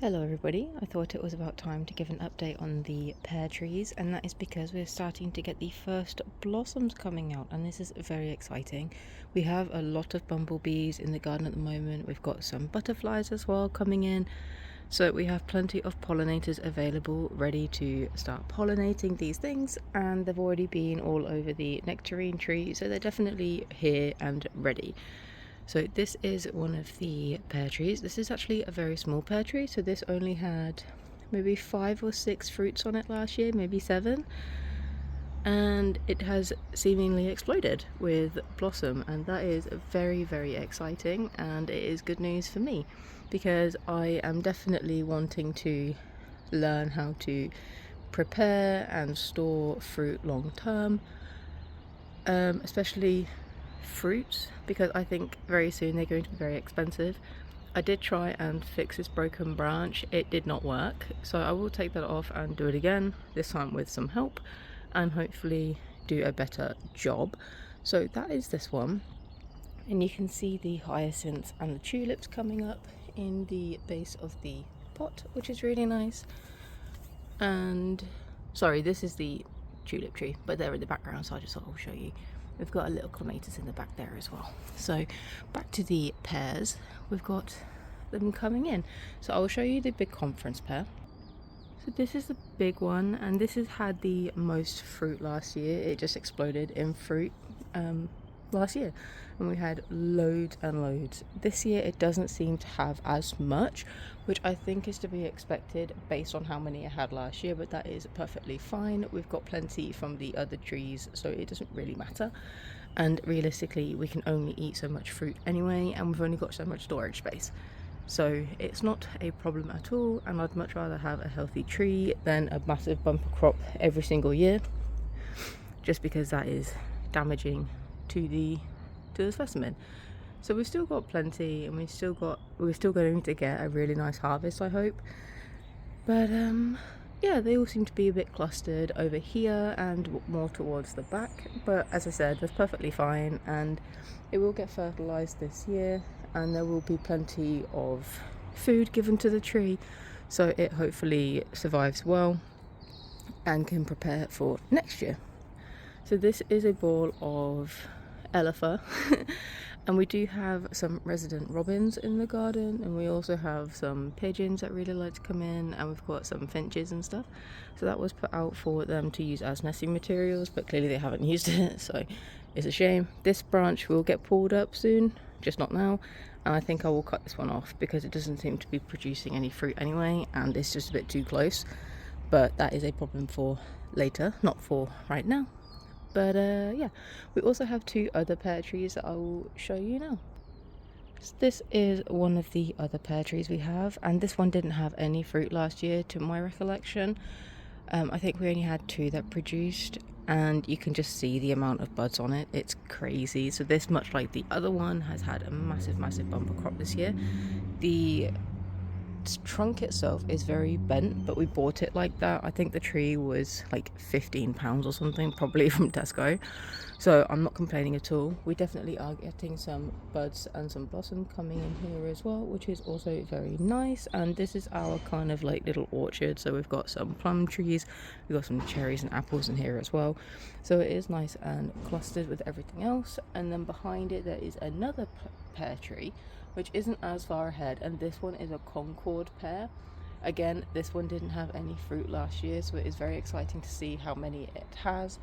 Hello everybody, I thought it was about time to give an update on the pear trees, and that is because we're starting to get the first blossoms coming out, and this is very exciting. We have a lot of bumblebees in the garden at the moment. We've got some butterflies as well coming in, so we have plenty of pollinators available ready to start pollinating these things, and they've already been all over the nectarine tree, so they're definitely here and ready. So this is one of the pear trees. This is actually a very small pear tree, so this only had maybe 5 or 6 fruits on it last year, maybe 7, and it has seemingly exploded with blossom, and that is very exciting, and it is good news for me because I am definitely wanting to learn how to prepare and store fruit long term, especially fruits, because I think very soon they're going to be very expensive. I did try and fix this broken branch, it did not work, so I will take that off and do it again, this time with some help, and hopefully do a better job. So that is this one, and you can see the hyacinths and the tulips coming up in the base of the pot, which is really nice. And sorry, this is the tulip tree, but they're in the background, so I just thought I'll show you. We've got a little clematis in the back there as well. So back to the pears, we've got them coming in. So I will show you the big conference pear. So this is the big one, and this has had the most fruit last year. It just exploded in fruit last year, and we had loads and loads. This year it doesn't seem to have as much, which I think is to be expected based on how many it had last year, but that is perfectly fine. We've got plenty from the other trees, so it doesn't really matter, and realistically we can only eat so much fruit anyway, and we've only got so much storage space, so it's not a problem at all. And I'd much rather have a healthy tree than a massive bumper crop every single year, just because that is damaging to the specimen. So we've still got plenty, and we're still going to get a really nice harvest, I hope. But yeah, they all seem to be a bit clustered over here and more towards the back, but as I said, that's perfectly fine, and it will get fertilized this year, and there will be plenty of food given to the tree, so it hopefully survives well and can prepare for next year. So this is a ball of Elipha and we do have some resident robins in the garden, and we also have some pigeons that really like to come in, and we've got some finches and stuff. So that was put out for them to use as nesting materials, but clearly they haven't used it, so it's a shame. This branch will get pulled up soon, just not now, and I think I will cut this one off because it doesn't seem to be producing any fruit anyway, and it's just a bit too close. But that is a problem for later, not for right now. But yeah, we also have 2 other pear trees that I will show you now. So this is one of the other pear trees we have, and this one didn't have any fruit last year to my recollection. I think we only had 2 that produced, and you can just see the amount of buds on it. It's crazy. So this, much like the other one, has had a massive bumper crop this year. The trunk itself is very bent, but we bought it like that. I think the tree was like £15 or something, probably from Tesco, so I'm not complaining at all. We definitely are getting some buds and some blossom coming in here as well, which is also very nice. And this is our kind of like little orchard, so we've got some plum trees, we've got some cherries and apples in here as well, so it is nice and clustered with everything else. And then behind it there is another pear tree which isn't as far ahead, and this one is a Concord pear. Again, this one didn't have any fruit last year, so it is very exciting to see how many it has.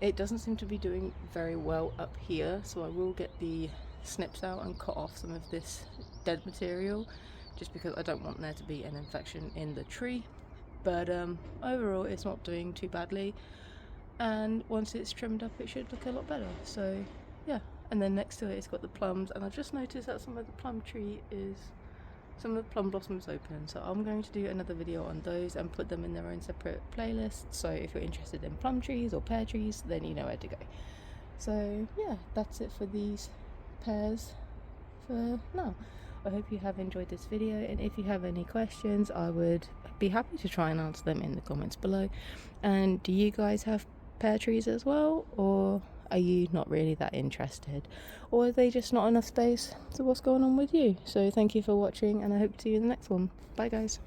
It doesn't seem to be doing very well up here, so I will get the snips out and cut off some of this dead material, just because I don't want there to be an infection in the tree. But overall it's not doing too badly, and once it's trimmed up it should look a lot better. So yeah, and then next to it it's got the plums, and I've just noticed that some of the plum blossoms open, so I'm going to do another video on those and put them in their own separate playlists. So if you're interested in plum trees or pear trees, then you know where to go. So yeah, that's it for these pears for now. I hope you have enjoyed this video, and if you have any questions I would be happy to try and answer them in the comments below. And do you guys have pear trees as well, or Are you not really that interested? Or are they just not enough space? So what's going on with you? So thank you for watching, and I hope to see you in the next one. Bye guys.